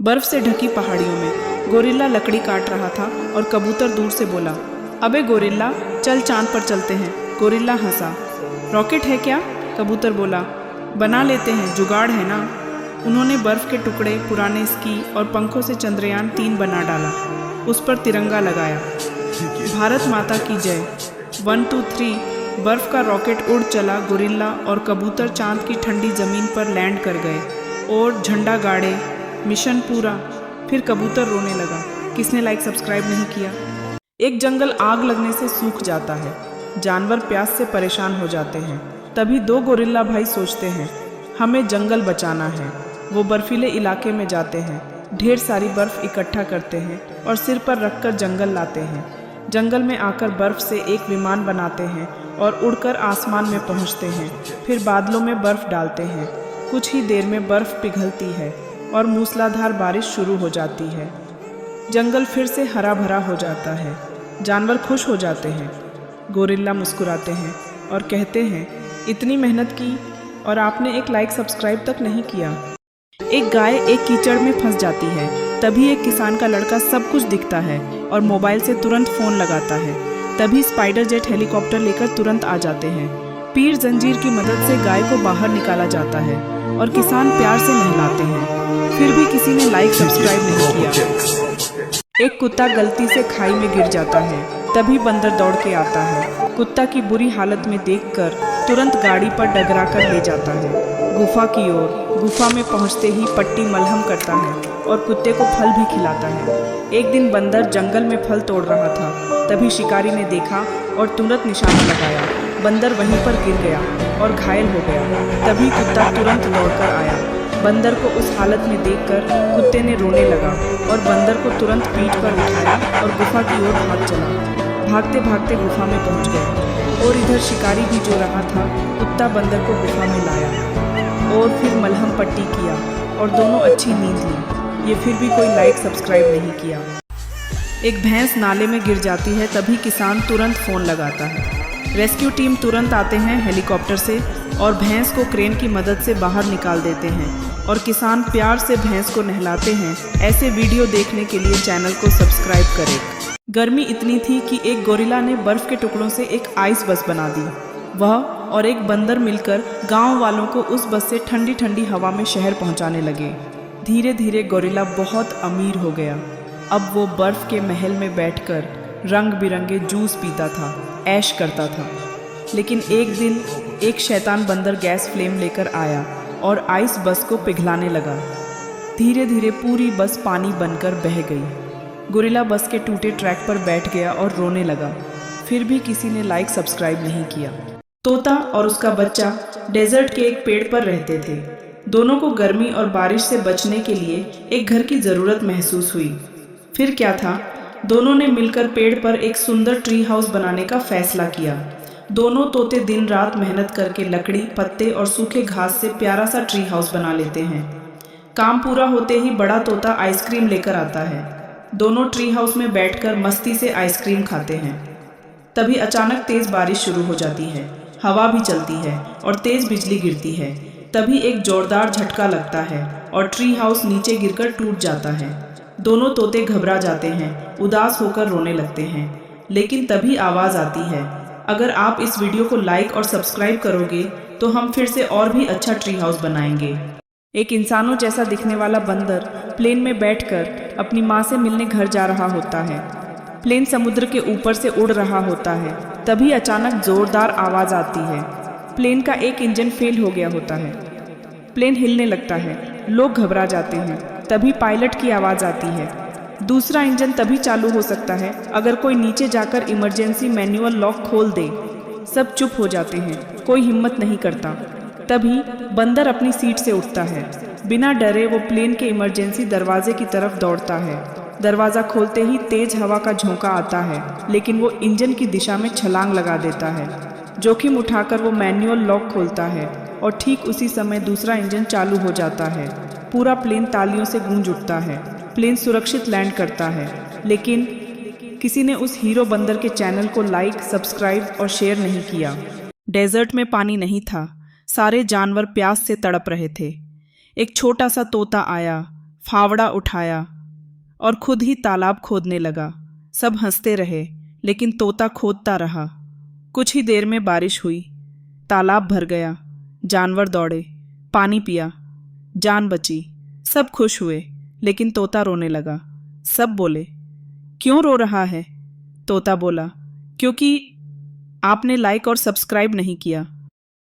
बर्फ से ढकी पहाड़ियों में गोरिल्ला लकड़ी काट रहा था और कबूतर दूर से बोला, अबे गोरिल्ला, चल चांद पर चलते हैं। गोरिल्ला हंसा। रॉकेट है क्या? कबूतर बोला, बना लेते हैं, जुगाड़ है ना। उन्होंने बर्फ के टुकड़े, पुराने स्की और पंखों से चंद्रयान 3 बना डाला। उस पर तिरंगा लगाया। भारत माता की जय। 1 2 3 बर्फ का रॉकेट उड़ चला। गोरिल्ला और कबूतर चांद की ठंडी ज़मीन पर लैंड कर गए और झंडा गाड़े। मिशन पूरा। फिर कबूतर रोने लगा। किसने लाइक सब्सक्राइब नहीं किया? एक जंगल आग लगने से सूख जाता है। जानवर प्यास से परेशान हो जाते हैं। तभी 2 गोरिल्ला भाई सोचते हैं, हमें जंगल बचाना है। वो बर्फीले इलाके में जाते हैं, ढेर सारी बर्फ इकट्ठा करते हैं और सिर पर रखकर जंगल लाते हैं। जंगल में आकर बर्फ से एक विमान बनाते हैं और उड़कर आसमान में पहुंचते हैं। फिर बादलों में बर्फ डालते हैं। कुछ ही देर में बर्फ पिघलती है और मूसलाधार बारिश शुरू हो जाती है। जंगल फिर से हरा भरा हो जाता है। जानवर खुश हो जाते हैं। गोरिल्ला मुस्कुराते हैं और कहते हैं, इतनी मेहनत की और आपने एक लाइक सब्सक्राइब तक नहीं किया। एक गाय एक कीचड़ में फंस जाती है। तभी एक किसान का लड़का सब कुछ दिखता है और मोबाइल से तुरंत फ़ोन लगाता है। तभी स्पाइडर जेट हेलीकॉप्टर लेकर तुरंत आ जाते हैं। पीर जंजीर की मदद से गाय को बाहर निकाला जाता है और किसान प्यार से नहलाते हैं। फिर भी किसी ने लाइक सब्सक्राइब नहीं किया। एक कुत्ता गलती से खाई में गिर जाता है। तभी बंदर दौड़ के आता है। कुत्ता की बुरी हालत में देखकर तुरंत गाड़ी पर डगरा कर ले जाता है गुफा की ओर। गुफा में पहुंचते ही पट्टी मलहम करता है और कुत्ते को फल भी खिलाता है। एक दिन बंदर जंगल में फल तोड़ रहा था। तभी शिकारी ने देखा और तुरंत निशाना लगाया। बंदर वहीं पर गिर गया और घायल हो गया। तभी कुत्ता तुरंत दौड़कर आया। बंदर को उस हालत में देखकर कुत्ते ने रोने लगा और बंदर को तुरंत पीठ पर उठाया और गुफा की ओर भाग चला। भागते भागते गुफा में पहुंच गए और इधर शिकारी भी जो रहा था, कुत्ता बंदर को गुफा में लाया और फिर मलहम पट्टी किया और दोनों अच्छी नींद ली। ये फिर भी कोई लाइक सब्सक्राइब नहीं किया। एक भैंस नाले में गिर जाती है। तभी किसान तुरंत फ़ोन लगाता है। रेस्क्यू टीम तुरंत आते हैं हेलीकॉप्टर से और भैंस को क्रेन की मदद से बाहर निकाल देते हैं और किसान प्यार से भैंस को नहलाते हैं। ऐसे वीडियो देखने के लिए चैनल को सब्सक्राइब करें। गर्मी इतनी थी कि एक गोरिल्ला ने बर्फ के टुकड़ों से एक आइस बस बना दी। वह और एक बंदर मिलकर गांव वालों को उस बस से ठंडी ठंडी हवा में शहर पहुंचाने लगे। धीरे धीरे गोरिल्ला बहुत अमीर हो गया। अब वो बर्फ के महल में बैठकर रंग बिरंगे जूस पीता था, ऐश करता था। लेकिन एक दिन एक शैतान बंदर गैस फ्लेम लेकर आया और आइस बस को पिघलाने लगा। धीरे धीरे पूरी बस पानी बनकर बह गई। गोरिल्ला बस के टूटे ट्रैक पर बैठ गया और रोने लगा। फिर भी किसी ने लाइक सब्सक्राइब नहीं किया। तोता और उसका बच्चा डेजर्ट के एक पेड़ पर रहते थे। दोनों को गर्मी और बारिश से बचने के लिए एक घर की ज़रूरत महसूस हुई। फिर क्या था, दोनों ने मिलकर पेड़ पर एक सुंदर ट्री हाउस बनाने का फैसला किया। दोनों तोते दिन रात मेहनत करके लकड़ी, पत्ते और सूखे घास से प्यारा सा ट्री हाउस बना लेते हैं। काम पूरा होते ही बड़ा तोता आइसक्रीम लेकर आता है। दोनों ट्री हाउस में बैठकर मस्ती से आइसक्रीम खाते हैं। तभी अचानक तेज बारिश शुरू हो जाती है। हवा भी चलती है और तेज बिजली गिरती है। तभी एक जोरदार झटका लगता है और ट्री हाउस नीचे गिरकर टूट जाता है। दोनों तोते घबरा जाते हैं, उदास होकर रोने लगते हैं। लेकिन तभी आवाज़ आती है, अगर आप इस वीडियो को लाइक और सब्सक्राइब करोगे तो हम फिर से और भी अच्छा ट्री हाउस बनाएंगे। एक इंसानों जैसा दिखने वाला बंदर प्लेन में बैठकर अपनी माँ से मिलने घर जा रहा होता है। प्लेन समुद्र के ऊपर से उड़ रहा होता है। तभी अचानक जोरदार आवाज़ आती है। प्लेन का एक इंजन फेल हो गया होता है। प्लेन हिलने लगता है। लोग घबरा जाते हैं। तभी पायलट की आवाज़ आती है, दूसरा इंजन तभी चालू हो सकता है अगर कोई नीचे जाकर इमरजेंसी मैनुअल लॉक खोल दे। सब चुप हो जाते हैं, कोई हिम्मत नहीं करता। तभी बंदर अपनी सीट से उठता है। बिना डरे वो प्लेन के इमरजेंसी दरवाजे की तरफ दौड़ता है। दरवाज़ा खोलते ही तेज हवा का झोंका आता है, लेकिन वो इंजन की दिशा में छलांग लगा देता है। जोखिम उठाकर वो मैनुअल लॉक खोलता है और ठीक उसी समय दूसरा इंजन चालू हो जाता है। पूरा प्लेन तालियों से गूंज उठता है। प्लेन सुरक्षित लैंड करता है। लेकिन किसी ने उस हीरो बंदर के चैनल को लाइक, सब्सक्राइब और शेयर नहीं किया। डेजर्ट में पानी नहीं था। सारे जानवर प्यास से तड़प रहे थे। एक छोटा सा तोता आया, फावड़ा उठाया और खुद ही तालाब खोदने लगा। सब हंसते रहे, लेकिन तोता खोदता रहा। कुछ ही देर में बारिश हुई, तालाब भर गया। जानवर दौड़े, पानी पिया, जान बची। सब खुश हुए, लेकिन तोता रोने लगा। सब बोले, क्यों रो रहा है? तोता बोला, क्योंकि आपने लाइक और सब्सक्राइब नहीं किया।